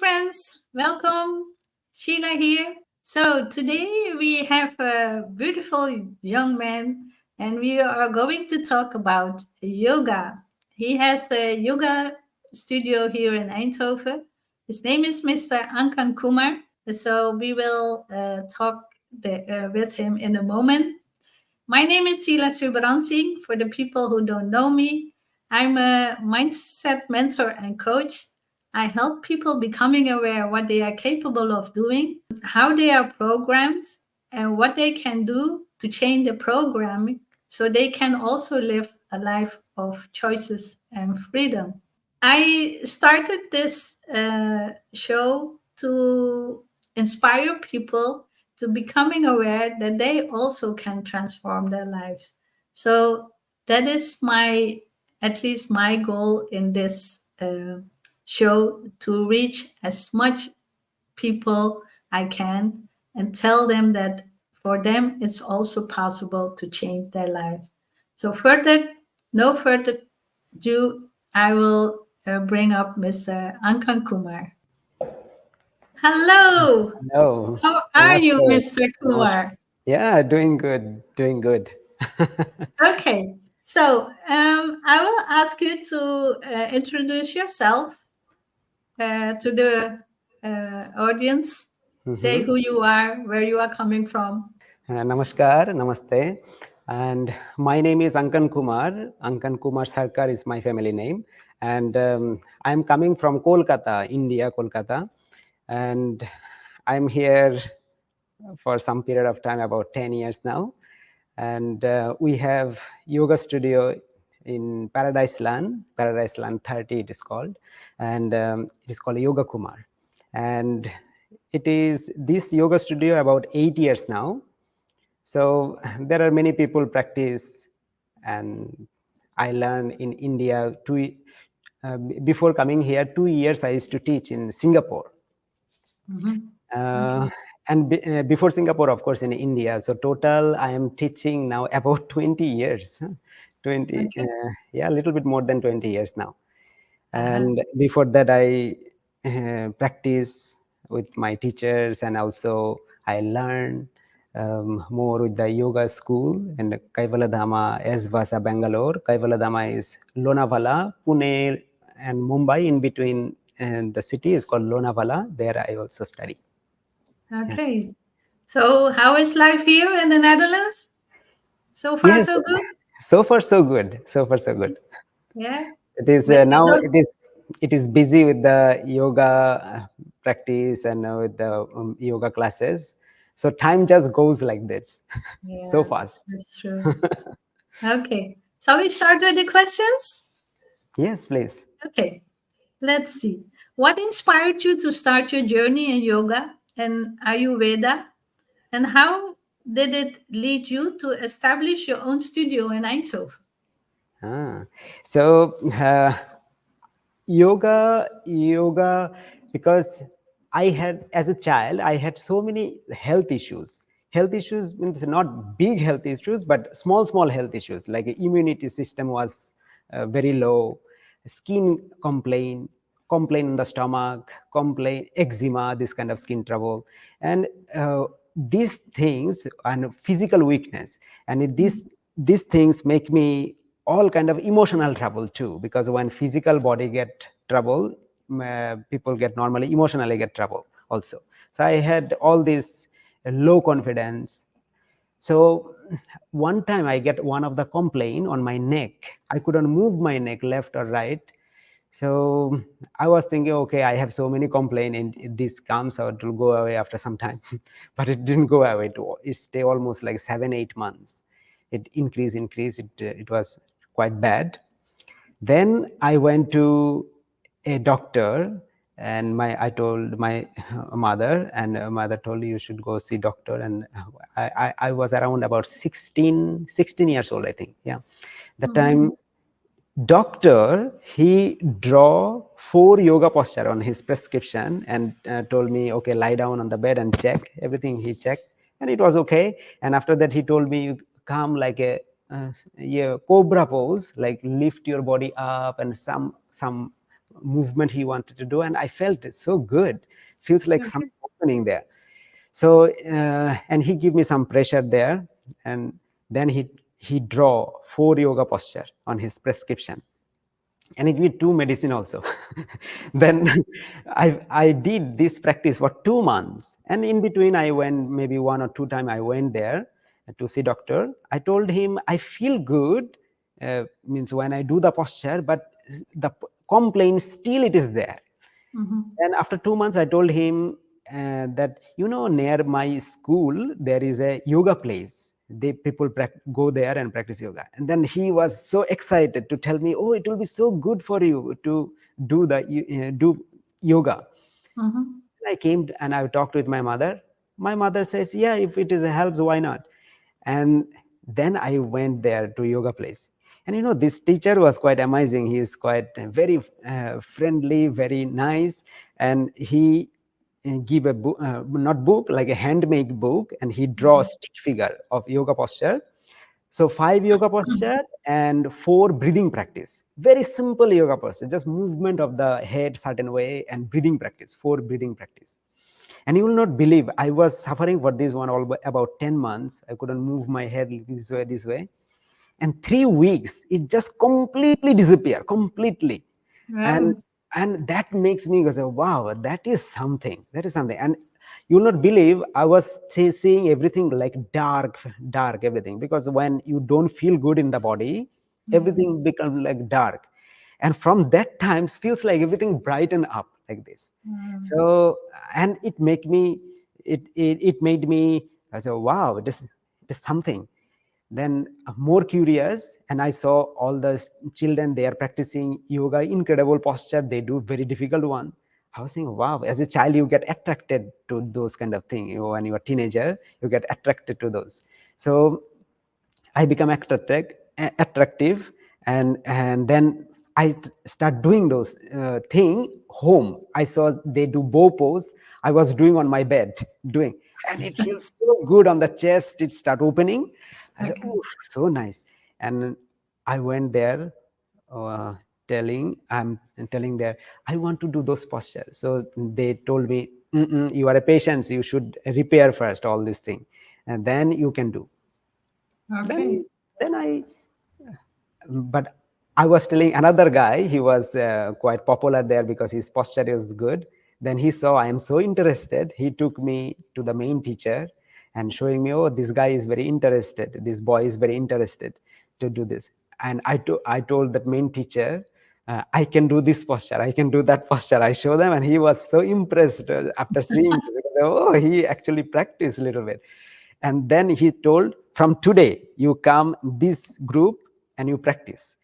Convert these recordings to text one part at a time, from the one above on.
friends, welcome. Sheila here. So, today we have a beautiful young man, and we are going to talk about yoga. He has a yoga studio here in Eindhoven. His name is Mr. Ankan Kumar. So, we will talk with him in a moment. My name is Tila Subransing. For the people who don't know me, I'm a mindset mentor and coach. I help people becoming aware what they are capable of doing, how they are programmed, and what they can do to change the programming so they can also live a life of choices and freedom. I started this show to inspire people to becoming aware that they also can transform their lives. So that is my, at least my goal in this show, to reach as much people I can and tell them that for them it's also possible to change their lives. So no further ado, I will bring up Mr. Ankan Kumar. Hello, Hello. how are you, Namaste. Mr. Namaste. Kumar? Yeah, doing good. Doing good. Okay, so I will ask you to introduce yourself to the audience. Say Mhm. who you are, where you are coming from. Namaskar. Namaste. And my name is Ankan Kumar. Ankan Kumar Sarkar is my family name. And I'm coming from Kolkata, India, Kolkata. And I'm here for some period of time, about 10 years now. And we have yoga studio in Paradise Land 30 it is called. And it is called Yoga Kumar. And it is this yoga studio about 8 years now. So there are many people practice, and I learned in India. Before coming here, 2 years I used to teach in Singapore. Mhm. Uh, Okay. and before Singapore, of course, in India. So total, I am teaching now about 20 years. 20, Okay. yeah, a little bit more than 20 years now. Uh-huh. And before that, I practice with my teachers, and also I learn more with the yoga school in Kaivaladhama, Esvasa, Bangalore. Kaivaladhama is Lonavala, Pune, and Mumbai. In between, and the city is called Lonavala. There I also study. Yeah. Okay. So, how is life here in the Netherlands? So far, Yes, so good. so far so good. So far so good. Yeah. It is But you now don't. it is busy with the yoga practice and with the yoga classes. So time just goes like this, so Yeah, fast. that's true. Okay. So we start with the questions. Yes, please. Okay. Let's see. What inspired you to start your journey in yoga and Ayurveda, and how did it lead you to establish your own studio in Eindhoven? Ah. So yoga, because I had, as a child, I had so many health issues means not big health issues, but small health issues, like immunity system was very low, skin complain in the stomach, complain eczema, this kind of skin trouble, and these things, and physical weakness, and these things make me all kind of emotional trouble too, because when physical body get trouble, people get normally emotionally get trouble also. So I had all this low confidence. So one time I get one of the complaint on my neck. I couldn't move my neck left or right. So I was thinking, okay, I have so many complaint, and this comes out, it will go away after some time. But it didn't go away. It stayed almost like 7 8 months. It increased. It was quite bad. Then I went to a doctor, and I told my mother, and mother told, you should go see doctor. And I was around about 16 years old, I think. Yeah, the Mhm. time doctor, he draw 4 yoga posture on his prescription, and told me, okay, lie down on the bed and check everything. He checked, and it was okay. And after that, he told me, you come like a yeah, cobra pose, like lift your body up, and some movement he wanted to do, and I felt it so good. Feels like Okay. something opening there. So and he give me some pressure there, and then he draw 4 yoga posture on his prescription, and it with 2 medicine also. Then I did this practice for 2 months, and in between I went maybe 1 or 2 times. I went there to see doctor. I told him I feel good, means when I do the posture, but the complaint still it is there. Mm-hmm. And after 2 months, I told him that, near my school there is a yoga place. They people go there and practice yoga. And then he was so excited to tell me, "Oh, it will be so good for you to do yoga." Mm-hmm. I came and I talked with my mother. My mother says, "Yeah, if it is helps, why not?" And then I went there to yoga place. And this teacher was quite amazing. He is quite very friendly, very nice, and he give a book, not book, like a handmade book, and he draw Mm-hmm. stick figure of yoga posture. So 5 yoga posture and 4 breathing practice. Very simple yoga posture, just movement of the head certain way and breathing practice. 4 breathing practice. And you will not believe, I was suffering for this one all about 10 months. I couldn't move my head this way. And 3 weeks, it just completely disappear, completely. And Wow. and that makes me go, say, wow, that is something. That is something. And you will not believe, I was seeing everything like dark, dark, everything. Because when you don't feel good in the body, Mm-hmm. everything becomes like dark. And from that time, feels like everything brighten up like this. Mm-hmm. So, and it made me, I said, wow, it is something. Then more curious, and I saw all the children, they are practicing yoga, incredible posture, they do very difficult one. I was saying, wow, as a child you get attracted to those kind of thing. When you're a teenager, you get attracted to those. So I become attractive, and then start doing those thing home. I saw they do bow pose. I was doing on my bed, doing, and it feels so good on the chest. It start opening. I said, Okay. "Oh, so nice." And I went there, uh, I'm telling there, I want to do those postures. So they told me, "Mm-mm, you are a patient. You should repair first all this thing, and then you can do." Okay. Then I but I was telling another guy, he was quite popular there because his posture was good. Then he saw I am so interested, he took me to the main teacher and showing me, oh, this guy is very interested, this boy is very interested to do this. And I told that main teacher, I can do this posture, I can do that posture. I show them, and he was so impressed after seeing it, because, oh, he actually practiced a little bit. And then he told, from today you come this group and you practice.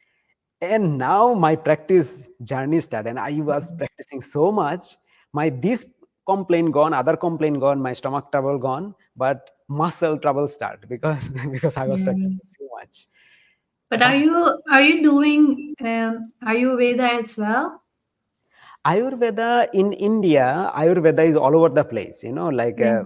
And now my practice journey started, and I was practicing so much. My this complaint gone, other complaint gone, my stomach trouble gone, but muscle trouble start because because I was Yeah. practicing too much. But But are you doing Ayurveda as well? Ayurveda in India, Ayurveda is all over the place. Like Yeah.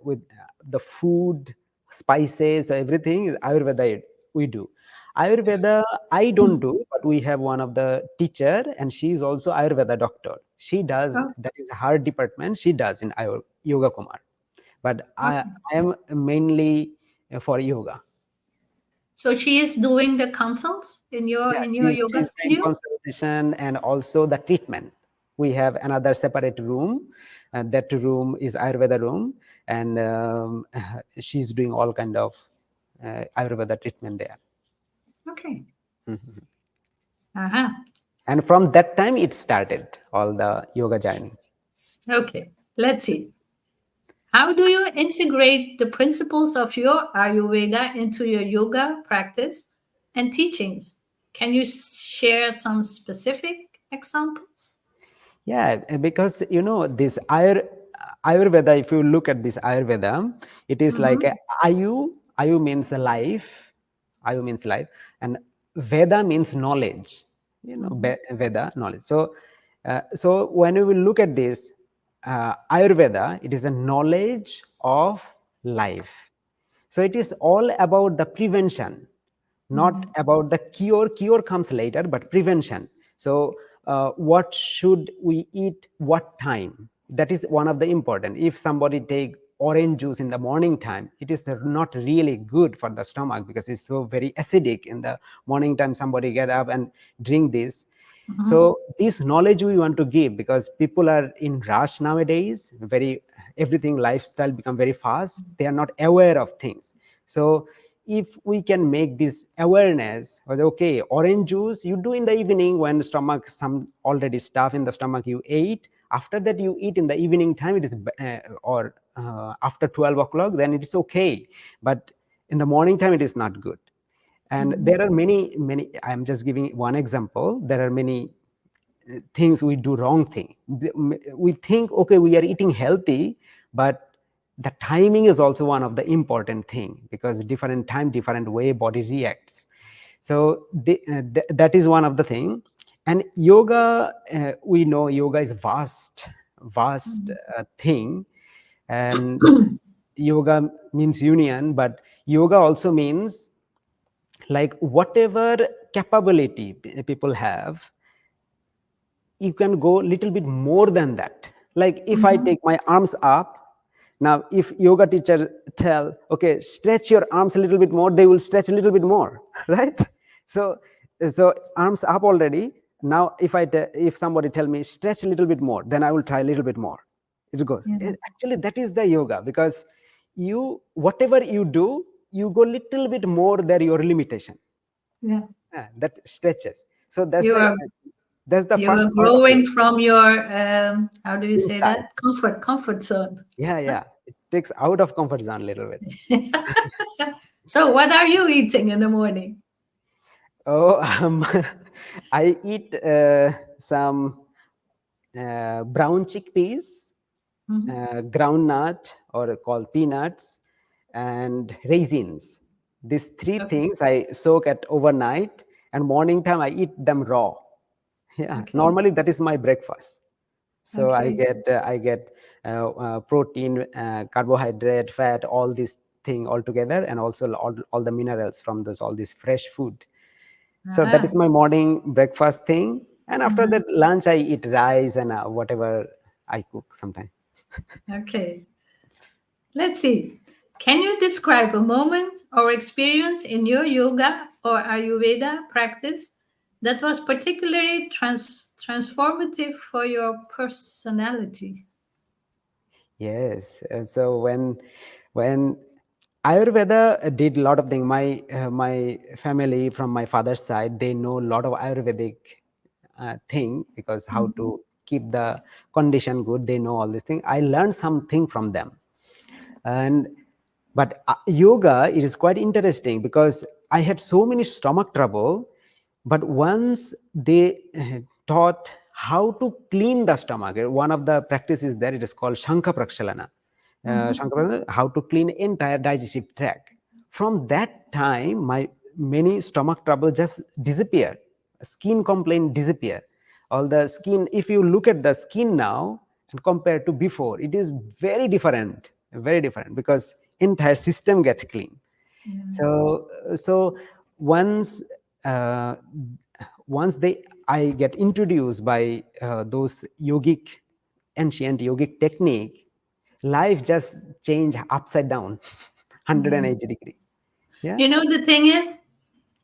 with the food, spices, everything. Ayurveda we do. Ayurveda I don't do, but we have one of the teacher, and she is also Ayurveda doctor. She does, Oh, that is her department. She does in Yoga Kumar, but okay. I am mainly for yoga. So she is doing the consults in your Yeah, in your yoga she's doing studio? consultation and also the treatment. We have another separate room, and that room is Ayurveda room, and she's doing all kind of Ayurveda treatment there. Okay. Uh-huh. And from that time, it started all the yoga journey. Okay. Let's see. How do you integrate the principles of your Ayurveda into your yoga practice and teachings? Can you share some specific examples? Yeah, because this Ayurveda, if you look at this Ayurveda, it is like Mm-hmm. Ayu means life, Ayu means life, and Veda means knowledge. Mm-hmm. Veda knowledge. So when we will look at this Ayurveda, it is a knowledge of life. So it is all about the prevention, not Mm-hmm. about the cure. Cure comes later, but prevention. So what should we eat, what time. That is one of the important. If somebody take orange juice in the morning time, it is not really good for the stomach because it's so very acidic. In the morning time, somebody get up and drink this. Mhm. So this knowledge we want to give, because people are in rush nowadays, very, everything lifestyle become very fast, they are not aware of things. So if we can make this awareness, or okay, orange juice you do in the evening when stomach some already stuff in the stomach you ate, after that you eat in the evening time, it is or after 12 o'clock, then it is okay, but in the morning time it is not good. And Mhm. there are many, I'm just giving one example, there are many things we do wrong thing. We think okay, we are eating healthy, but the timing is also one of the important thing, because different time, different way body reacts. So that is one of the thing. And yoga, we know yoga is vast thing. And yoga means union, but yoga also means like whatever capability people have, you can go little bit more than that. Like if I Mhm. take my arms up, now if yoga teacher tell okay, stretch your arms a little bit more, they will stretch a little bit more right? So arms up already. Now if somebody tell me stretch a little bit more, then I will try a little bit more. It goes. Yeah. Actually that is the yoga, because you whatever you do, you go little bit more than your limitation. Yeah. That stretches. So You are that's the you are first part of growing yoga. from your how do you say Inside. that? Comfort zone. Yeah, yeah. It takes out of comfort zone a little bit. So what are you eating in the morning? Oh, I eat some brown chickpeas, Mhm. groundnut or called peanuts, and raisins. These three Okay. things I soak at overnight, and morning time I eat them raw. Yeah, Okay. normally that is my breakfast. So Okay. I get protein, carbohydrate, fat, all these thing all together, and also all the minerals from those all this fresh food. So that Uh-huh. is my morning breakfast thing. And after Uh-huh. that lunch I eat rice and whatever I cook sometimes. Okay. Let's see. Can you describe a moment or experience in your yoga or Ayurveda practice that was particularly transformative for your personality? Yes. So when Ayurveda did a lot of things. My family from my father's side, they know a lot of Ayurvedic thing, because how Mhm. to keep the condition good. They know all these things. I learned something from them. And but yoga, it is quite interesting, because I had so many stomach trouble, but once they taught how to clean the stomach, one of the practices there, it is called shanka prakshalana. Mhm. How to clean entire digestive tract. From that time, my many stomach trouble just disappear. Skin complaint disappear. All the skin, if you look at the skin now and compared to before, it is very different, because entire system get clean. Yeah. So once uh, once they I get introduced by those yogic ancient yogic technique, life just change upside down. Yeah. 180 degree. Yeah, The thing is,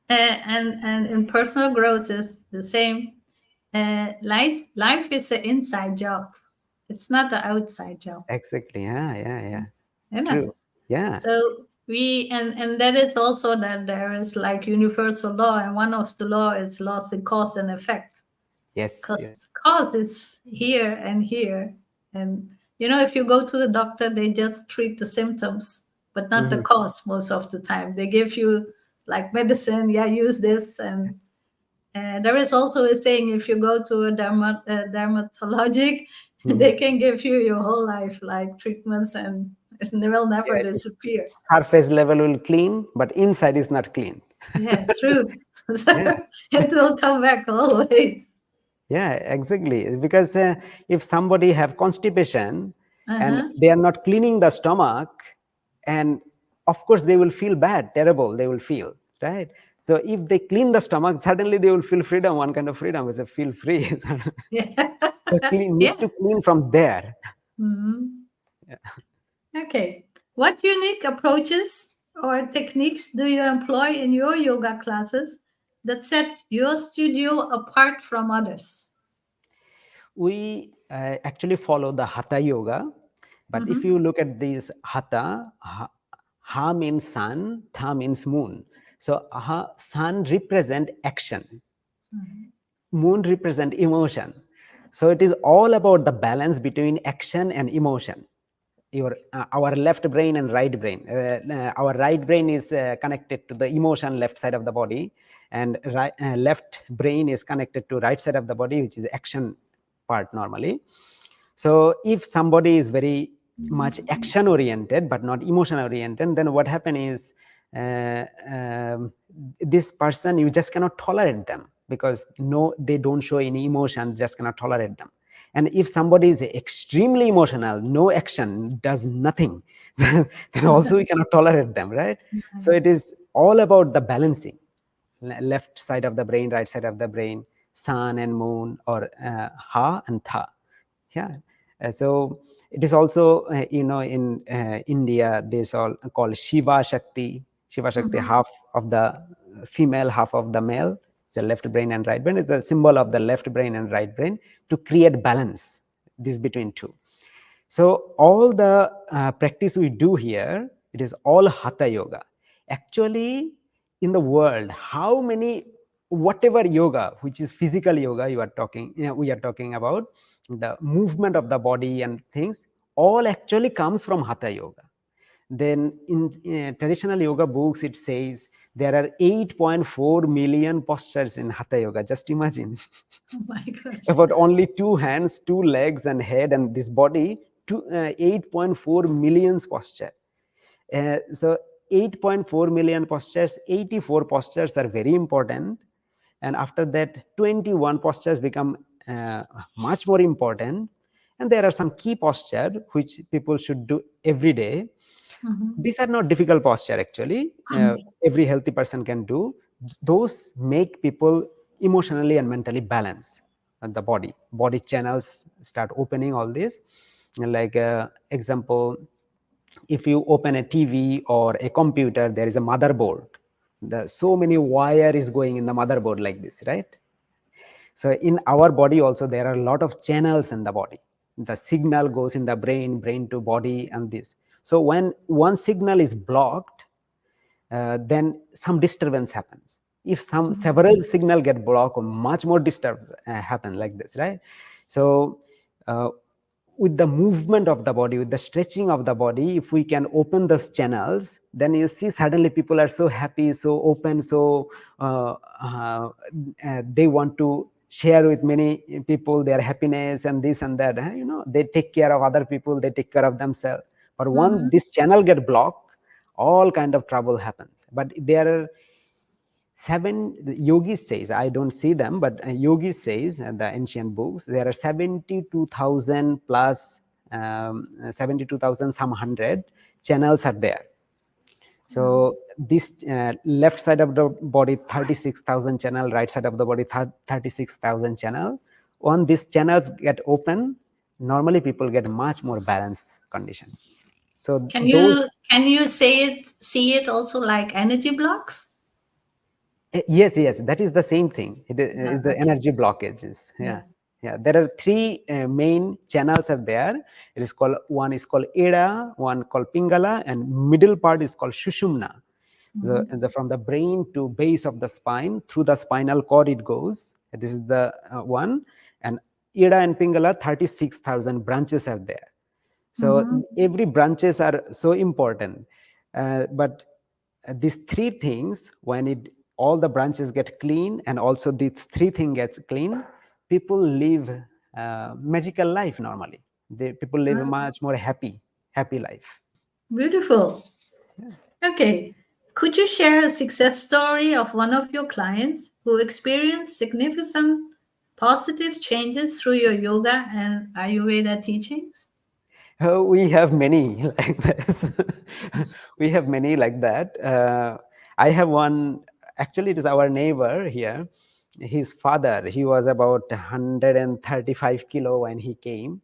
and in personal growth is the same. Life is an inside job. It's not the outside job. exactly. Yeah, You know? true. Yeah. So we and that is also that there is like universal law, and one of the law is law of cause and effect. Yes. Cause is here and here, and if you go to the doctor, they just treat the symptoms, but not the Mhm. cause most of the time. They give you like medicine, yeah, use this, and there is also a saying: if you go to a dermatologic, Mhm. they can give you your whole life like treatments, and it will never Yeah, disappear. surface level will clean, but inside is not clean. Yeah, true. So Yeah. it will come back always. Yeah, exactly. It's because if somebody have constipation and Uh-huh. they are not cleaning the stomach, and of course they will feel bad, terrible. They will feel right. So if they clean the stomach, suddenly they will feel freedom, one kind of freedom is a feel free. Yeah. So clean, need Yeah. to clean from there. Mhm. Okay. What unique approaches or techniques do you employ in your yoga classes that set your studio apart from others? We actually follow the hatha yoga, but if Mm-hmm. you look at this hatha, ha means sun, tha means moon. So sun represent action, moon represent emotion. So it is all about the balance between action and emotion. Our left brain and right brain, our right brain is connected to the emotion left side of the body, and left brain is connected to right side of the body, which is action part normally. So if somebody is very much action oriented but not emotion oriented, then what happen is uh, um, this person, you just cannot tolerate them, because no, they don't show any emotion, just cannot tolerate them. And if somebody is extremely emotional, no action, does nothing, then also we cannot tolerate them, right? So it is all about the balancing, left side of the brain, right side of the brain, sun and moon, or ha and tha. Yeah. So it is also in India, this all called Shiva Shakti. Shiva Shakti, Mm-hmm. half of the female, half of the male. It's a left brain and right brain. It's a symbol of the left brain and right brain to create balance, this between two. So all the practice we do here, it is all hatha yoga. Actually, in the world, how many, whatever yoga, which is physical yoga, you are talking, we are talking about the movement of the body and things, all actually comes from hatha yoga. Then in traditional yoga books, it says there are 8.4 million postures in hatha yoga. Just imagine. Oh my gosh. About only two hands, two legs, and head, and this body, 8.4 millions posture. So 8.4 million postures, 84 postures are very important, and after that 21 postures become much more important. And there are some key posture which people should do every day. Mm-hmm. These are not difficult posture actually. Every healthy person can do. Those make people emotionally and mentally balance the body channels start opening all this. Like example, if you open a TV or a computer, there is a motherboard. So many wire is going in the motherboard like this, right? So in our body also, there are a lot of channels in the body. The signal goes in the brain to body, and this. So when one signal is blocked, then some disturbance happens. If some several signal get blocked, much more disturb happen like this, right? So uh, with the movement of the body, with the stretching of the body, if we can open those channels, then you see suddenly people are so happy, so open, so uh, uh, they want to share with many people their happiness and this and that. They take care of other people, they take care of themselves. But once Mm-hmm. this channel get blocked, all kind of trouble happens. But there are seven, yogis says, I don't see them, but yogis says the ancient books, there are 72,000 plus 72,000 some hundred channels are there. Wow. So this left side of the body 36,000 channel, right side of the body 36,000 channel. When these channels get open, normally people get much more balanced condition. So those, Can you say it see it also like energy blocks? Yes, yes, that is the same thing. It is the Okay. energy blockages. Yeah. Yeah, yeah. There are three main channels are there. It is called, one is called Eda, one called Pingala, and middle part is called Shushumna. Mm-hmm. From the brain to base of the spine, through the spinal cord it goes. This is the one. And Eda and Pingala, 36,000 branches are there. So Mm-hmm. every branches are so important. But these three things, when it all the branches get clean, and also these three things gets clean, people live magical life normally. People live a Wow. much more happy life. Beautiful. Okay. Could you share a success story of one of your clients who experienced significant positive changes through your yoga and Ayurveda teachings? We have many like this. We have many like that. I have one. actually it is our neighbor here. His father, he was about 135 kilo when he came,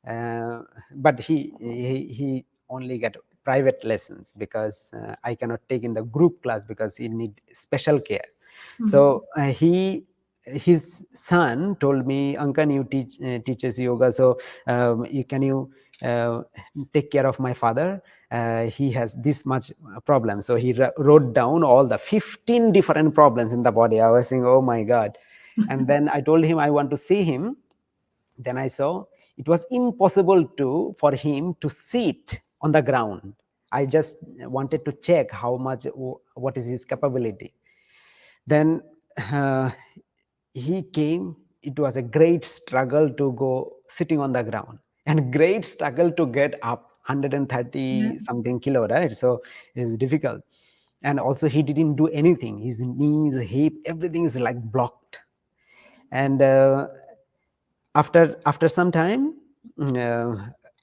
uh, but he only get private lessons because I cannot take in the group class because he need special care. Mhm. So his son told me, Ankan, you teaches yoga, so you can you uh, take care of my father. He has this much problem. So he wrote down all the 15 different problems in the body. I was thinking, oh my god. And then I told him I want to see him. Then I saw it was impossible to for him to sit on the ground. I just wanted to check how much, what is his capability. Then uh, he came. It was a great struggle to go sitting on the ground, and great struggle to get up, Yeah. 130 something kilo, right? So it's difficult. And also he didn't do anything. His knees, hip, everything is like blocked. And after some time, uh,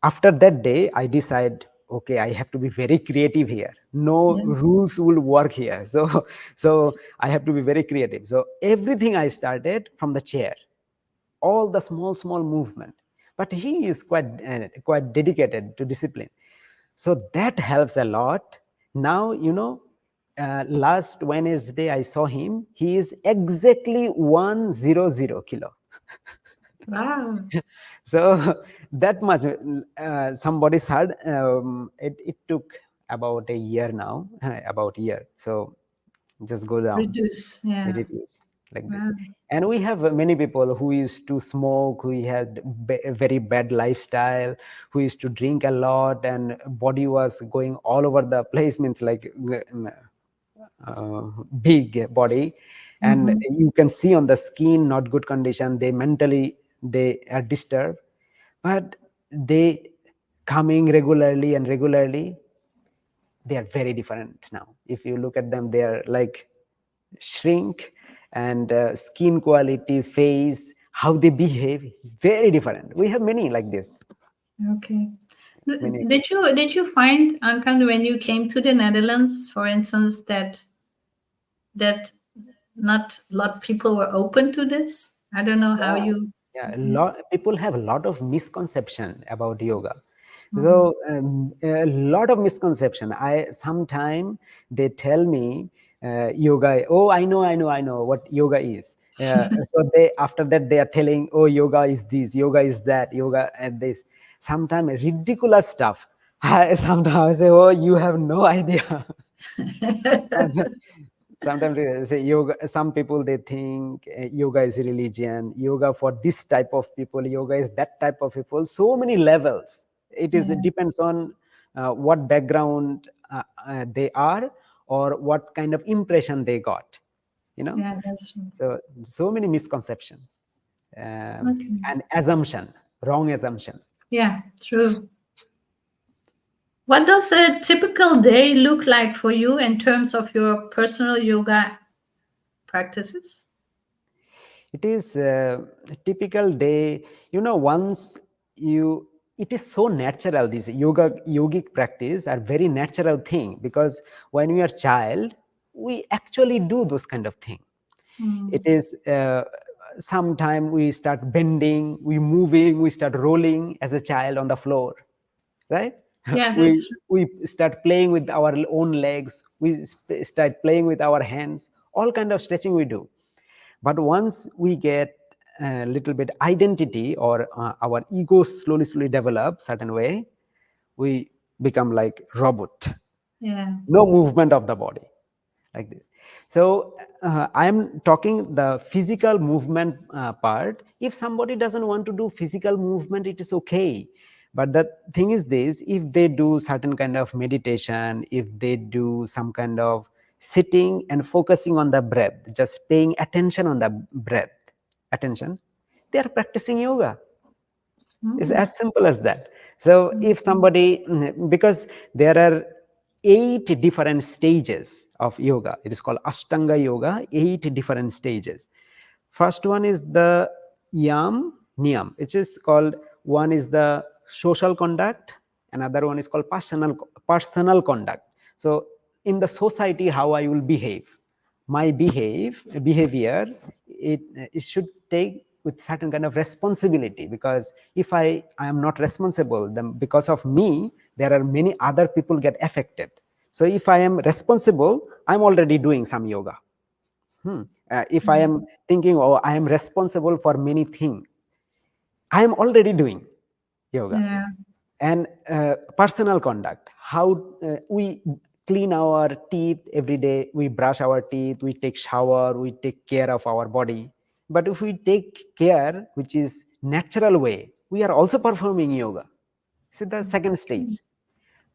after that day I decide, okay, I have to be very creative here. No Yeah. rules will work here. So I have to be very creative. So everything I started from the chair, all the small movement. But he is quite dedicated to discipline, so that helps a lot. Now, last Wednesday I saw him. He is exactly 100 kilo. Wow. So that much, somebody's hard. It took about a year now, about a year. So just go down, Reduce. Yeah. reduce like this. Wow. And we have many people who used to smoke, who had a very bad lifestyle, who used to drink a lot, and body was going all over the place, means like uh, big body. And Hmm. you can see on the skin not good condition, they mentally they are disturbed. But they coming regularly and regularly, they are very different now. If you look at them, they are like shrink. And skin quality, face, how they behave, very different. We have many like this, Okay. many. Did you find, Ankan, when you came to the Netherlands, for instance, that not a lot of people were open to this? I don't know how Yeah, you. yeah. A lot people have a lot of misconception about yoga. Mhm. So a lot of misconception. I sometime they tell me yoga. Oh, I know what yoga is. So they after that they are telling, oh, yoga is this, yoga is that, yoga and this. Sometimes ridiculous stuff. Sometimes I say, oh, you have no idea. And sometimes they say yoga, some people they think yoga is religion, yoga for this type of people, yoga is that type of people. So many levels. It Yeah. depends on what background they are, or what kind of impression they got, you know. Yeah, that's true. So many misconception, Okay. and assumption, wrong assumption. Yeah, true. What does a typical day look like for you in terms of your personal yoga practices? It is a typical day, once you, it is so natural. These yogic practice are very natural thing, because when we are child, we actually do those kind of thing. It Mm. is sometime we start bending, we moving, we start rolling as a child on the floor, right? Yeah, we that's true. we start playing with our own legs, we start playing with our hands, all kind of stretching we do. But once we get a little bit identity, or our ego slowly develop certain way, we become like robot, Yeah. no movement of the body, like this. So I am talking the physical movement part. If somebody doesn't want to do physical movement, it is okay. But the thing is this, if they do certain kind of meditation, if they do some kind of sitting and focusing on the breath, just paying attention on the breath, attention, they are practicing yoga. It's Mm. as simple as that. So if somebody, because there are 8 different stages of yoga, it is called Ashtanga yoga, 8 different stages. First one is the Yam Niyam, which is called, one is the social conduct, another one is called personal conduct. So in the society, how I will behave, my behavior, it should take with certain kind of responsibility, because if I am not responsible, then because of me there are many other people get affected. So if I am responsible, I'm already doing some yoga. If I am thinking, oh, I am responsible for many things, I am already doing yoga. Yeah. And personal conduct, how we clean our teeth every day, we brush our teeth, we take shower, we take care of our body. But if we take care which is natural way, we are also performing yoga. So the second stage.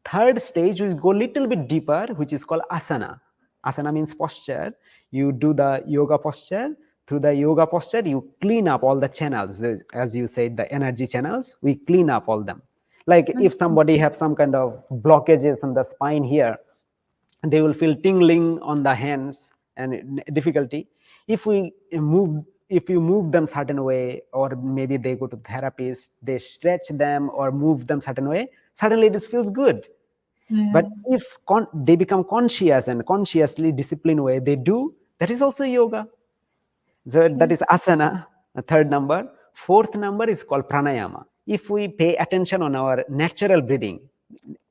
Third stage, we go a little bit deeper, which is called asana. Asana means posture. You do the yoga posture. Through the yoga posture, you clean up all the channels. As you said, the energy channels, we clean up all them. Like if somebody have some kind of blockages on the spine here, they will feel tingling on the hands and difficulty. If we move, if you move them certain way, or maybe they go to therapist, they stretch them or move them certain way, suddenly it feels good. Yeah. But if they become conscious and consciously disciplined way they do, that is also yoga. So that Okay. is asana, a third number. Fourth number is called pranayama. If we pay attention on our natural breathing,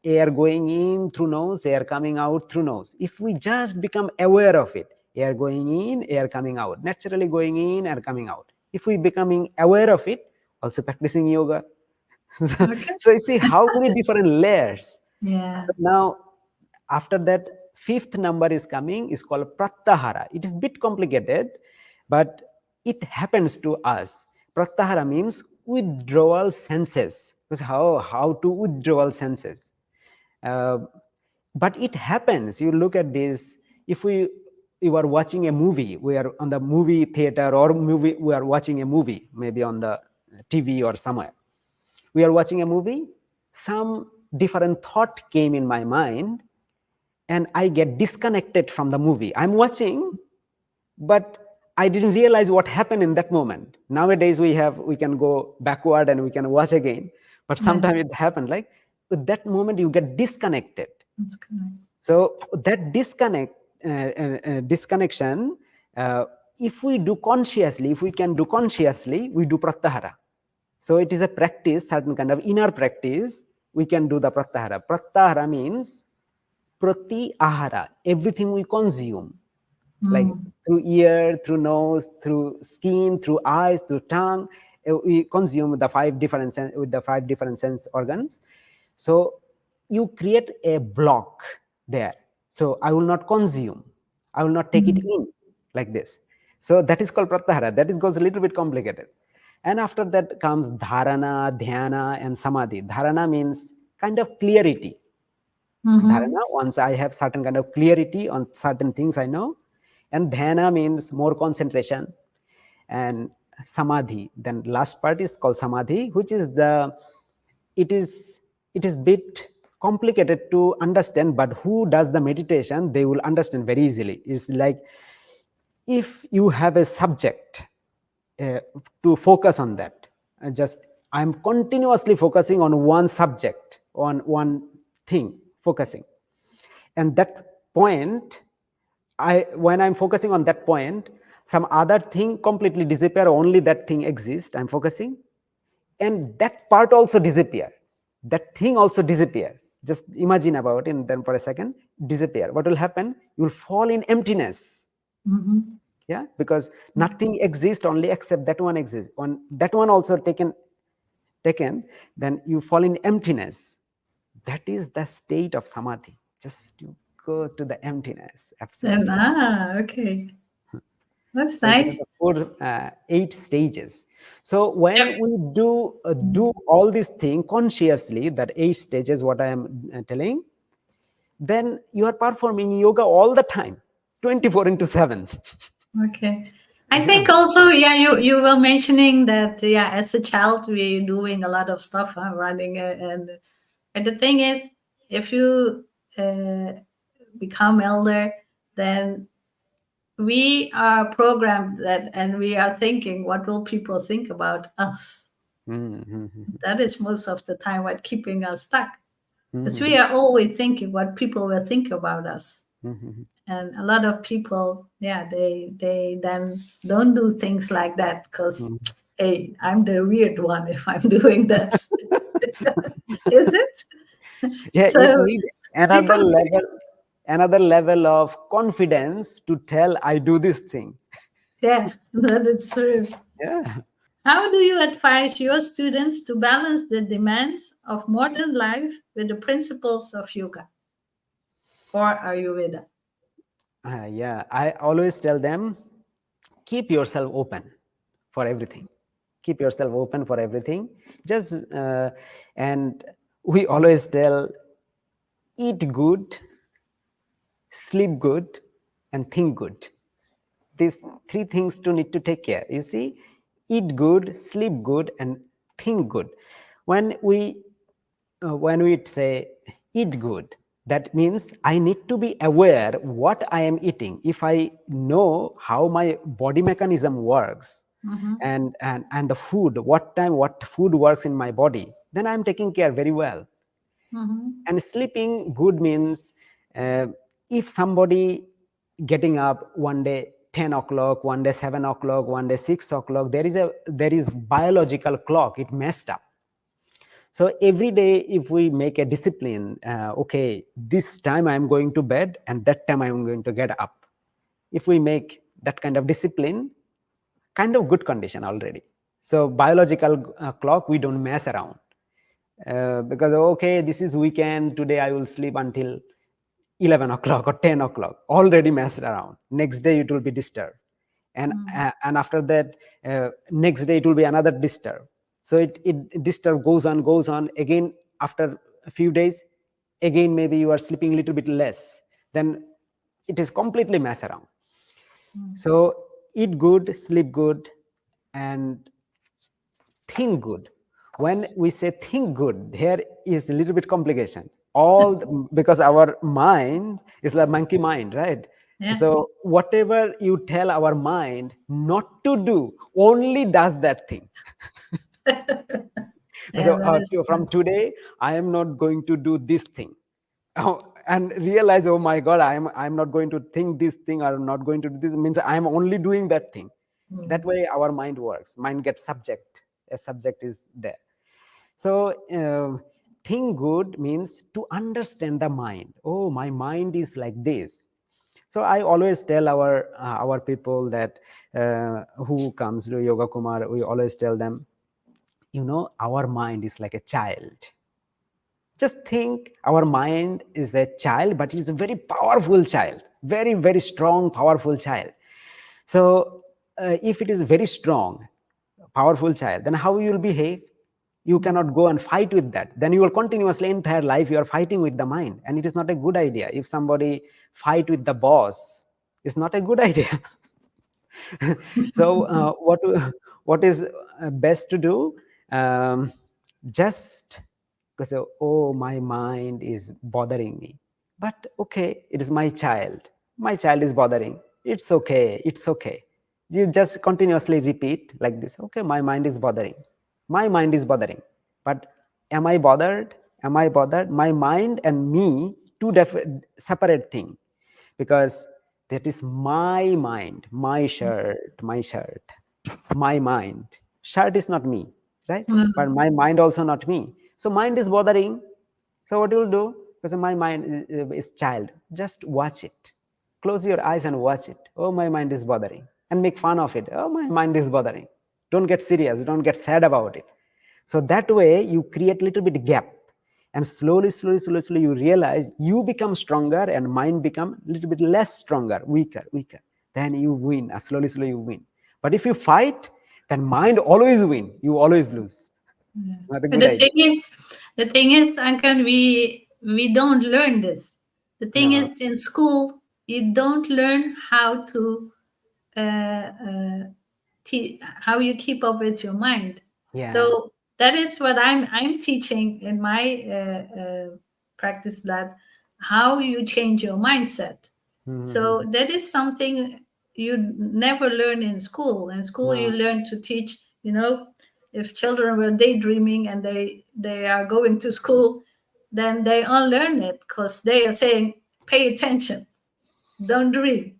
air going in through nose, air coming out through nose. If we just become aware of it, air going in, air coming out, naturally going in, air coming out. If we becoming aware of it, also practicing yoga. Okay. So you see how many different layers. Yeah. So now, after that, fifth number is coming, is called pratyahara. It is bit complicated, but it happens to us. Pratyahara means withdrawal senses. Because how to withdrawal senses. Uh, but it happens. You look at this. If you are watching a movie, we are on the movie theater, or movie, we are watching a movie, maybe on the TV or somewhere. We are watching a movie. Some different thought came in my mind, and I get disconnected from the movie. I'm watching, but I didn't realize what happened in that moment. Nowadays we can go backward and we can watch again, but Yeah. sometimes it happened like at that moment you get disconnected. That's correct. So that disconnection, uh, if we do consciously, if we can do consciously, we do pratyahara. So it is a practice, certain kind of inner practice. We can do the pratyahara. Pratyahara means prati ahara, everything we consume, like Mm. through ear, through nose, through skin, through eyes, through tongue. We consume the with the five different sense organs. So you create a block there. So I will not consume, I will not take it Mm. in, like this. So that is called pratyahara. That is goes a little bit complicated. And after that comes dharana, dhyana, and samadhi. Dharana means kind of clarity. Mm-hmm. Dharana, once I have certain kind of clarity on certain things I know. And dhyana means more concentration. And samadhi, then last part is called samadhi, which is the, it is it is bit complicated to understand, but who does the meditation, they will understand very easily. It's like if you have a subject, uh, to focus on that, just I'm continuously focusing on one subject, on one thing, focusing. And that point, when I'm focusing on that point, some other thing completely disappear, only that thing exists, I'm focusing. And that part also disappear, that thing also disappear. Just imagine about it, and then for a second disappear. What will happen? You will fall in emptiness. Mm-hmm. Yeah, because nothing exists, only except that one exists. On that one also taken, then you fall in emptiness. That is the state of samadhi. Just you go to the emptiness, And absolutely. okay. That's So this is nice. the four, 8 stages. So Yep. when we do all these things consciously, that 8 stages, what I am telling, then you are performing yoga all the time, 24 into 7. Okay. I Yeah. think also, yeah, you were mentioning that, yeah, as a child we're doing a lot of stuff, huh, running, and the thing is, if you uh, become elder, then we are programmed that, and we are thinking, what will people think about us? Mhm, That is most of the time what keeping us stuck, because we mhm, are always thinking what people will think about us. mhm, And a lot of people, yeah, they then don't do things like that because, Mm. hey, I'm the weird one if I'm doing that. Is it? Yeah, it So need people, another level of confidence to tell I do this thing. yeah, that is true. Yeah. How do you advise your students to balance the demands of modern life with the principles of yoga or Ayurveda? Yeah, I always tell them keep yourself open for everything. Keep yourself open for everything. Just and we always tell eat good, sleep good, and think good. These three things to need to take care. You see, eat good, sleep good, and think good. When we say eat good, that means I need to be aware what I am eating. If I know how my body mechanism works, Mm-hmm, and the food, what food works in my body, then I'm taking care very well. mm-hmm, And sleeping good means uh, if somebody getting up one day 10 o'clock, one day 7 o'clock, one day 6 o'clock, there is biological clock, it messed up. So every day if we make a discipline, okay, this time I'm going to bed and that time I'm going to get up, if we make that kind of discipline, kind of good condition already. So biological clock we don't mess around, because okay, this is weekend, today I will sleep until 11 o'clock or 10 o'clock, already messed around, next day it will be disturbed. And after that, next day it will be another disturb. So it disturb goes on again. After a few days, again maybe you are sleeping a little bit less, then it is completely mess around. So eat good, sleep good, and think good. When we say think good, there is a little bit complication, because our mind is like monkey mind, right? yeah. So whatever you tell our mind not to do, only does that thing. Yeah, So that is true. from today I am not going to do this thing. And realize, oh my god, I'm not going to think this thing, or not going to do this, means I'm only doing that thing. That Mm. way our mind works, mind gets subject, a subject is there. So think good means to understand the mind. Oh, my mind is like this. So I always tell our people that who comes to Yoga Kumar, we always tell them, our mind is like a child. Just think, our mind is a child, but it's a very powerful child, very very strong powerful child. So if it is very strong powerful child, then how you will behave? You cannot go and fight with that. Then you will continuously entire life you are fighting with the mind, and it is not a good idea. If somebody fight with the boss, it's not a good idea. So what is best to do? Just because, oh, my mind is bothering me, but okay, it is my child is bothering, it's okay, it's okay. You just continuously repeat like this, okay, my mind is bothering, my mind is bothering. But am I bothered? Am I bothered? My mind and me, two separate thing. Because that is my mind, my shirt, my mind. Shirt is not me, right? But Mm. my mind also not me. So mind is bothering. So what you will do? Because my mind is child. Just watch it. Close your eyes and watch it. Oh, my mind is bothering, and make fun of it. Oh, my mind is bothering. Don't get serious. Don't get sad about it. So that way you create little bit gap, and slowly you realize you become stronger and mind become a little bit less stronger, weaker. Then you win. Slowly you win. But if you fight, then mind always win. You always lose. Yeah. Not a But good idea. the thing is, Ankan, we don't learn this. The thing No. is, in school, you don't learn how to how you keep up with your mind. Yeah. So that is what I'm teaching in my practice, that how you change your mindset. So Mhm. that is something you never learn in school. In school, you No. learn to teach. If children were daydreaming and they are going to school, then they unlearn it because they are saying, "Pay attention." don't dream,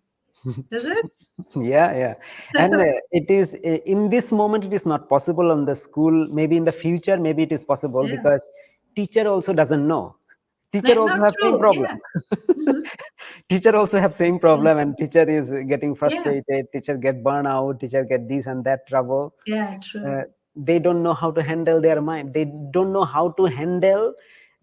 is it? Yeah, yeah. And it is in this moment it is not possible on the school. Maybe in the future maybe it is possible, Yeah. because teacher also doesn't know. Teacher No, also have same true. problem. Yeah. Mhm. Teacher also have same Yeah. problem, and teacher is getting Yeah. frustrated, teacher get burn out, teacher get this and that trouble. Yeah. True. uh, they don't know how to handle their mind, they don't know how to handle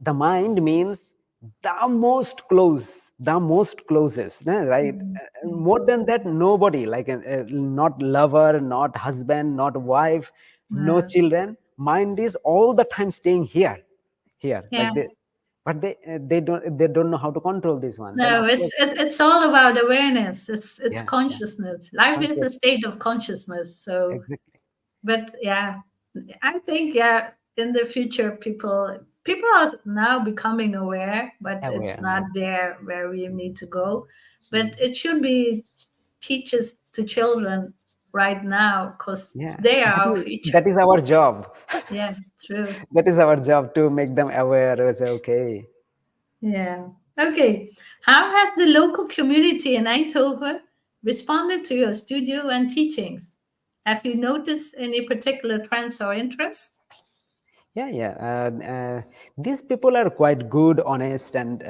the mind, means the most closest, right? Mhm. More than that nobody, like not lover, not husband, not wife, no No. children. Mind is all the time staying here Yeah. like this. But they don't know how to control this one, then No, of course. it's all about awareness. It's Yeah, yeah. consciousness. Life is the Conscious. state of consciousness. So, Exactly. but yeah, I think yeah, in the future, people are now becoming aware, but it's Aware, not yeah. there where we need to go. But Mm. it should be teaches to children right now because Yeah, they are that our is future. that is our job. Yeah, true. That is our job, to make them aware. Say, okay. Yeah. Okay. How has the local community in Eindhoven responded to your studio and teachings? Have you noticed any particular trends or interests? Yeah, yeah. These people are quite good, honest, and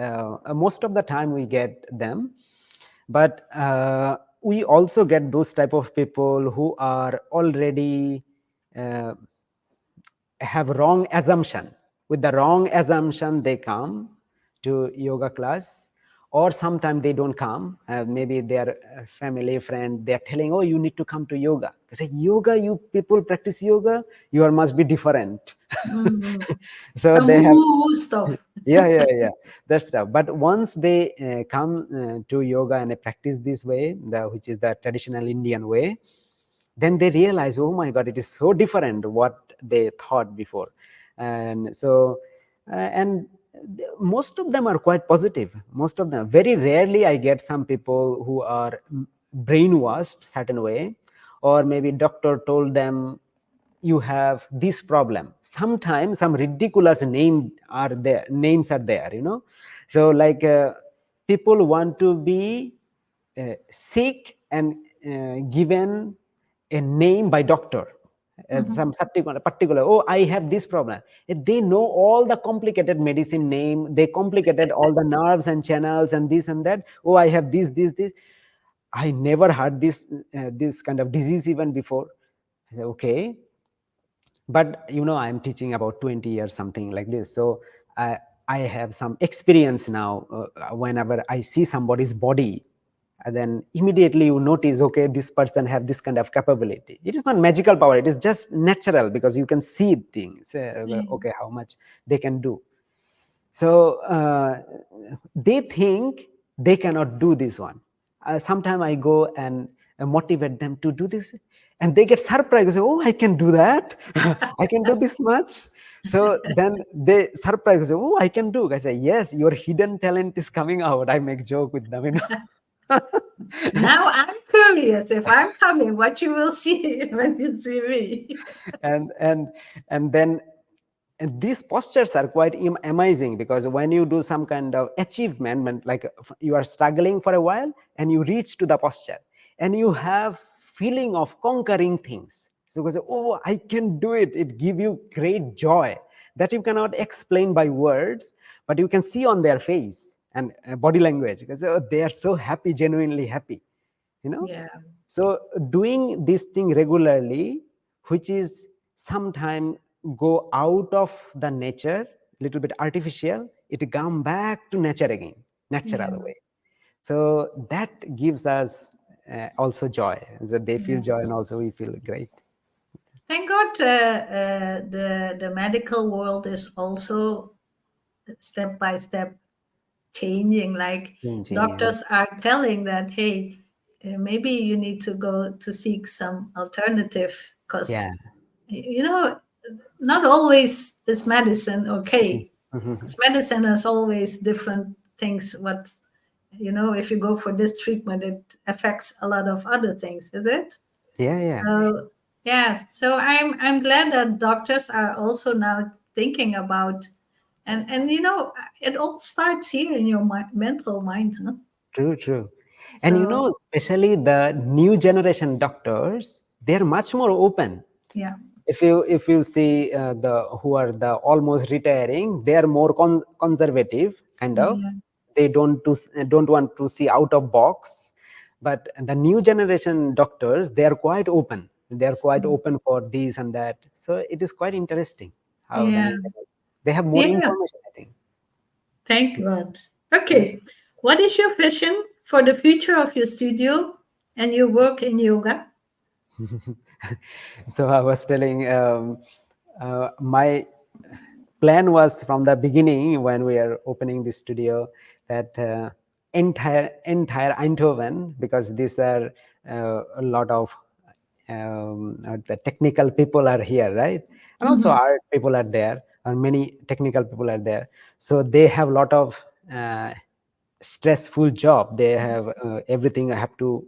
most of the time we get them. But we also get those type of people who are already uh, have wrong assumption. With the wrong assumption they come to yoga class, or sometimes they don't come. Maybe their family friend, they are telling, oh, you need to come to yoga. They say, yoga, you people practice yoga, you are must be different. Mhm. So Some they have, woo-woo stuff. yeah, yeah, yeah, that's stuff. But once they come to yoga and they practice this way, which is the traditional Indian way, then they realize, oh my god, it is so different what they thought before. And so and most of them are quite positive. Most of them, very rarely I get some people who are brainwashed certain way, or maybe doctor told them you have this problem. Sometimes some ridiculous names are there, so like people want to be sick and given a name by doctor, some Mhm. particular, oh, I have this problem. They know all the complicated medicine name, they complicated all the nerves and channels and this and that. Oh, I have this. I never heard this kind of disease even before. I say, okay, but I'm teaching about 20 years, something like this. So I have some experience now. Whenever I see somebody's body, and then immediately you notice, okay, this person have this kind of capability. It is not magical power, it is just natural, because you can see things, Yeah. okay, how much they can do. So they think they cannot do this one. Sometimes I go and motivate them to do this, and they get surprised. Say, oh, I can do that. I can do this much. So then they surprise. Say, oh, I can do. I say, yes, your hidden talent is coming out. I make joke with them. Now I'm curious if I'm coming, what you will see when you see me. and and and then and these postures are quite amazing, because when you do some kind of achievement, like you are struggling for a while and you reach to the posture and you have feeling of conquering things, so because, oh, I can do it, it give you great joy that you cannot explain by words, but you can see on their face and body language, because oh, they are so happy, genuinely happy, you know Yeah. so doing this thing regularly, which is sometime go out of the nature, little bit artificial, it come back to nature again, Yeah. natural way. So that gives us also joy, that they feel Yeah. joy and also we feel great. Thank God, the medical world is also step by step changing. Like Changing, yeah. doctors are telling that, hey, maybe you need to go to seek some alternative because Yeah. you know not always is medicine okay. Mhm. Because medicine has always different things. What if you go for this treatment, it affects a lot of other things, is it? Yeah, yeah. So yeah, so I'm glad that doctors are also now thinking about and it all starts here in your mental mind, huh? True, true. And So especially the new generation doctors, they're much more open. yeah, If you see the who are the almost retiring, they are more conservative kind of. yeah, They don't want to see out of box. But the new generation doctors, they are quite open. They are quite open for this and that. So it is quite interesting how the yeah, new generation, they have more yeah. information, I think. Thank God. Yeah. Okay, what is your vision for the future of your studio and your work in yoga? So I was telling, my plan was from the beginning when we are opening the studio that entire Eindhoven, because these are a lot of the technical people are here, right? And also Mhm. art people are there, and many technical people are there. So they have a lot of stressful job. They have everything have to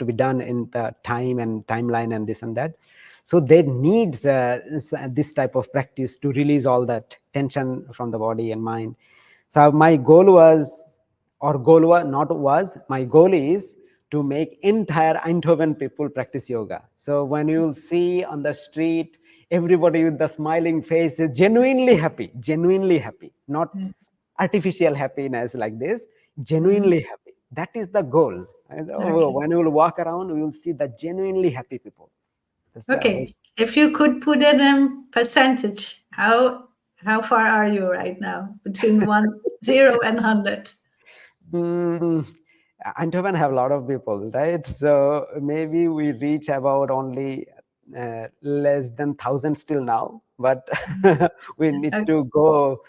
be done in the time and timeline and this and that. So they need this type of practice to release all that tension from the body and mind. So my goal was, or goal was not was, my goal is to make entire Eindhoven people practice yoga. So when you will see on the street, everybody with the smiling face is genuinely happy, not Yeah. artificial happiness like this, Mhm. genuinely happy. That is the goal. And, Okay. when you will walk around, you will see the genuinely happy people. That's the whole. Okay. If you could put it in percentage, how far are you right now between 0 and 100? Mm, Eindhoven have a lot of people, right? So maybe we reach about only less than 1,000 still now, but we need Okay. to go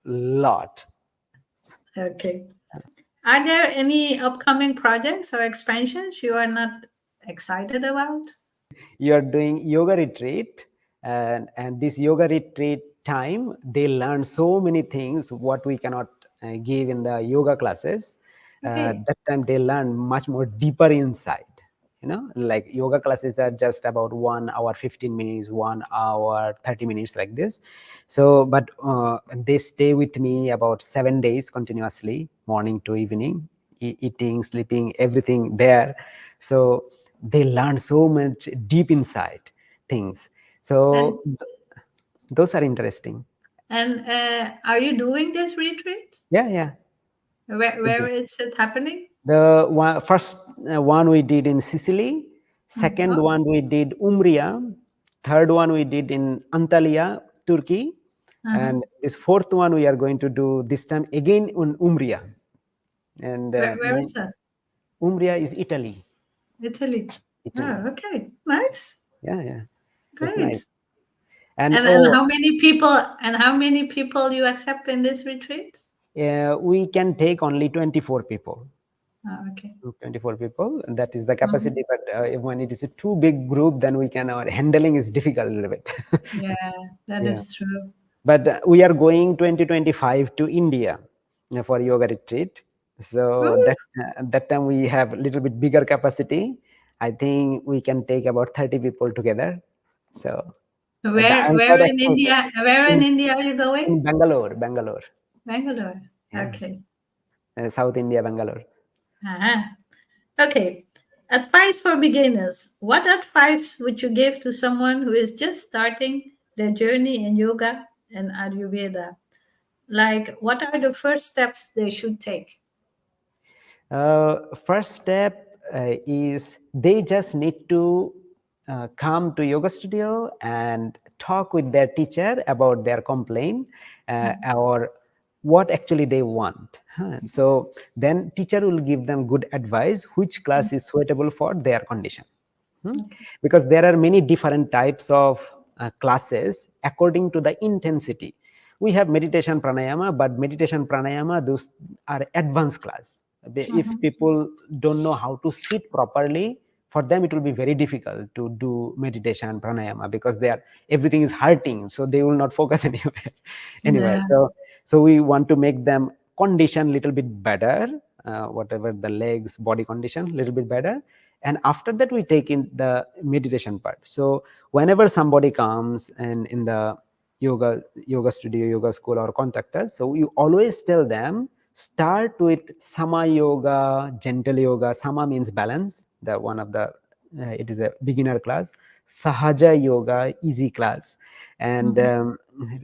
lot. Okay. Are there any upcoming projects or expansions you are not excited about? You are doing yoga retreat, and this yoga retreat time they learn so many things what we cannot give in the yoga classes. Okay. That time they learn much more deeper inside. Like yoga classes are just about 1 hour 15 minutes, 1 hour 30 minutes, like this. So but they stay with me about 7 days continuously, morning to evening, eating, sleeping, everything there. So they learn so much deep inside things. And So those are interesting. are you doing this retreat? Yeah, yeah. Where is it happening? The first one we did in Sicily, second Oh, one we did Umbria, third one we did in Antalya, Turkey, uh-huh. and this fourth one we are going to do this time again in Umbria. And Where is that? Umbria is Italy. Italy. Italy. Oh, okay. Nice. Yeah, yeah. It's nice. Great. And And how many people you accept in this retreat? we can take only 24 people. Oh, okay. 24 people, that is the Mhm. capacity. But when it is a too big group, then we can, our handling is difficult a little bit. Yeah, that Yeah. is true. But we are going 2025 to India for yoga retreat. So Woo. that time we have a little bit bigger capacity. I think we can take about 30 people together. So Where I'm where quite in excited. India? Where in in, India are you going? in Bangalore. Bangalore. Yeah. Okay. South India, Bangalore. Uh-huh. Okay. Advice for beginners. What advice would you give to someone who is just starting their journey in yoga and Ayurveda? Like, what are the first steps they should take? First step is they just need to come to yoga studio and talk with their teacher about their complaint, or what actually they want. So then teacher will give them good advice which class is suitable for their condition. Hmm? Okay. Because there are many different types of classes according to the intensity. We have meditation pranayama, but meditation pranayama, those are advanced class. If Mhm. people don't know how to sit properly, for them it will be very difficult to do meditation pranayama, because they are, everything is hurting, so they will not focus anywhere. Anyway, Yeah. so we want to make them condition little bit better, whatever the legs body condition little bit better. And after that we take in the meditation part. So whenever somebody comes and in the yoga studio, yoga school, or contact us, so we always tell them Start with Sama Yoga, gentle yoga. Sama means balance. The one of the it is a beginner class. Sahaja Yoga, easy class, and Mhm.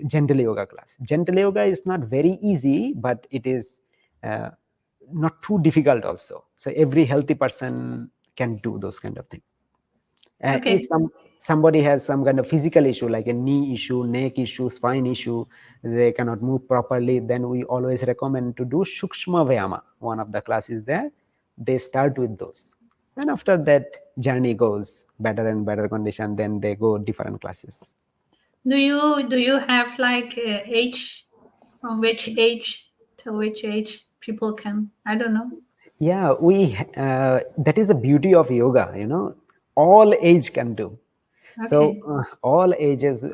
gentle yoga class. Gentle yoga is not very easy, but it is uh, not too difficult also. So every healthy person can do those kind of things. If Okay. somebody has some kind of physical issue like a knee issue, neck issue, spine issue, they cannot move properly, then we always recommend to do Shukshma Vyama. One of the classes there, they start with those, and after that journey goes better and better condition, then they go different classes. Do you have like age, from which age to which age people can? I don't know. Yeah, we that is the beauty of yoga, all age can do. So Okay. all ages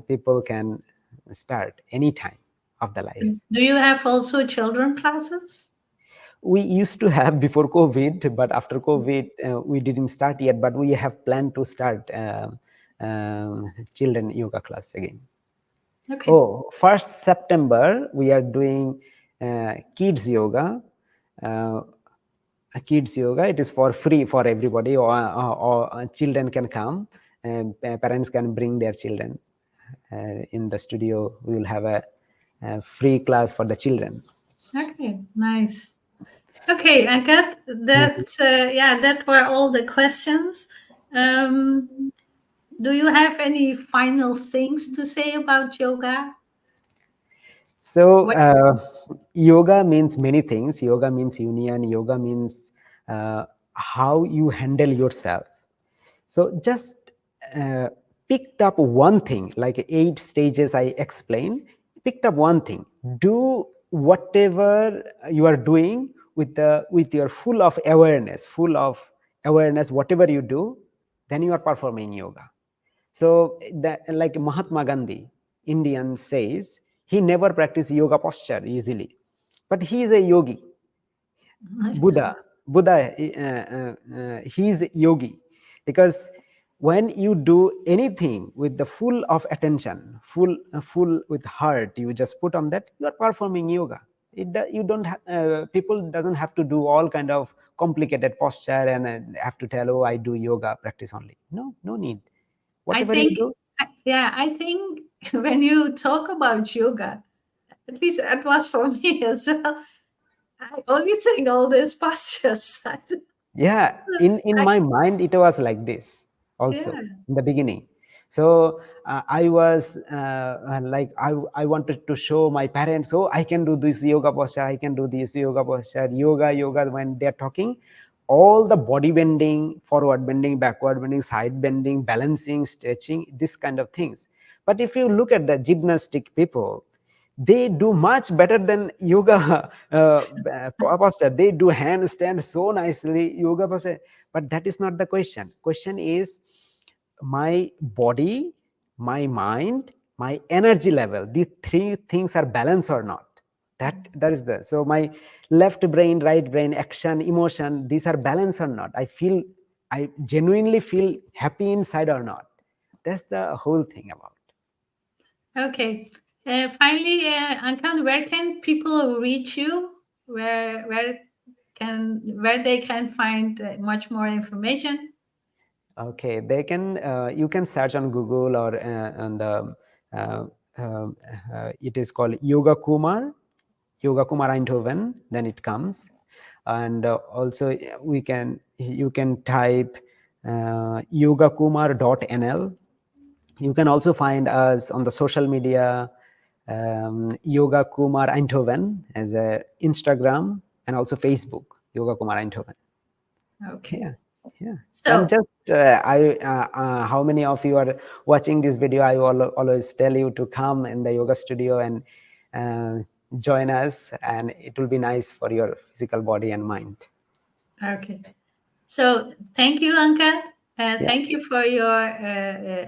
people can start anytime of the life. Do you have also children classes? We used to have before COVID, but after COVID we didn't start yet, but we have planned to start children yoga class again. Okay. Oh, 1st September we are doing kids yoga. uh, Kids yoga, it is for free for everybody, or children can come, and parents can bring their children. In the studio we will have a free class for the children. Okay. Nice. Okay, I got that. Mhm. Yeah, that were all the questions. Um, do you have any final things to say about yoga? So What? yoga means many things. Yoga means union. Yoga means how you handle yourself. So just uh, picked up one thing, like 8 stages I explained. Picked up one thing. Do whatever you are doing with your full of awareness. Whatever you do, then you are performing yoga. So, like Mahatma Gandhi, Indian says, he never practiced yoga posture easily, but he is a yogi. Buddha, he is a yogi, because when you do anything with the full of attention, full with heart, you just put on that, you are performing yoga. You don't people doesn't have to do all kind of complicated posture and have to tell, oh, I do yoga practice only. No, no need. I Whatever you think, do. yeah, I think when you talk about yoga, at least that was for me as well. I only think all these postures. Yeah, in I, my mind it was like this also yeah, in the beginning. So I was like I wanted to show my parents, oh, I can do this yoga posture, I can do this yoga posture, yoga. When they're talking, all the body bending, forward bending, backward bending, side bending, balancing, stretching, this kind of things. But if you look at the gymnastic people, they do much better than yoga posture. They do handstand so nicely, yoga posture. But that is not the question. Question is my body, my mind, my energy level. These three things are balanced or not. That is the, so my left brain, right brain, action, emotion. These are balanced or not. I genuinely feel happy inside or not. That's the whole thing about. okay. Finally, Ankan, where can people reach you? Where they can find much more information? Okay, they can. You can search on Google or on the. Uh, it is called Yoga Kumar, Yoga Kumar Eindhoven. Then it comes, and also you can type yogakumar.nl. You can also find us on the social media, Yoga Kumar Eindhoven as a Instagram and also Facebook, Yoga Kumar Eindhoven. Okay. Yeah, yeah. And So, just how many of you are watching this video? I will always tell you to come in the yoga studio and uh, join us, and it will be nice for your physical body and mind. okay. So, thank you, Ankan. Yeah, Thank you for your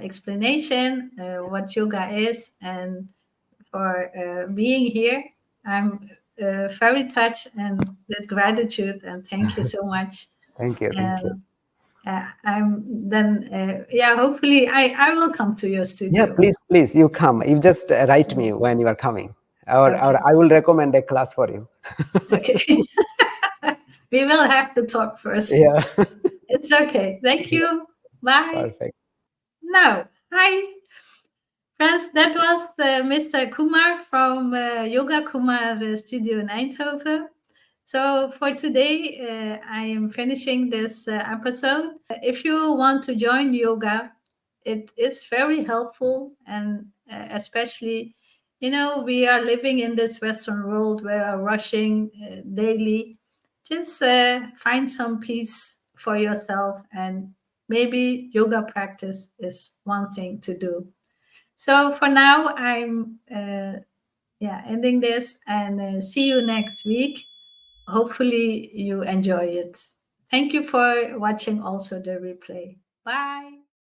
explanation, what yoga is, and for being here. I'm very touched and with gratitude, and thank you so much. thank you, thank you. And I'm then, yeah, hopefully I will come to your Yeah, studio. please, please, you come. You just write me when you are coming. Okay. or I will recommend a class for you. Okay. We will have to talk first. Yeah. It's okay. Thank Yeah, you. Bye. perfect. Now, hi. Friends, that was Mr. Kumar from Yoga Kumar studio in Eindhoven. So for today, I am finishing this episode. If you want to join yoga, it is very helpful, and especially, we are living in this Western world where we are rushing daily. Just find some peace for yourself, and maybe yoga practice is one thing to do. So for now, I'm ending this, and see you next week. Hopefully, you enjoy it. Thank you for watching also the replay. Bye.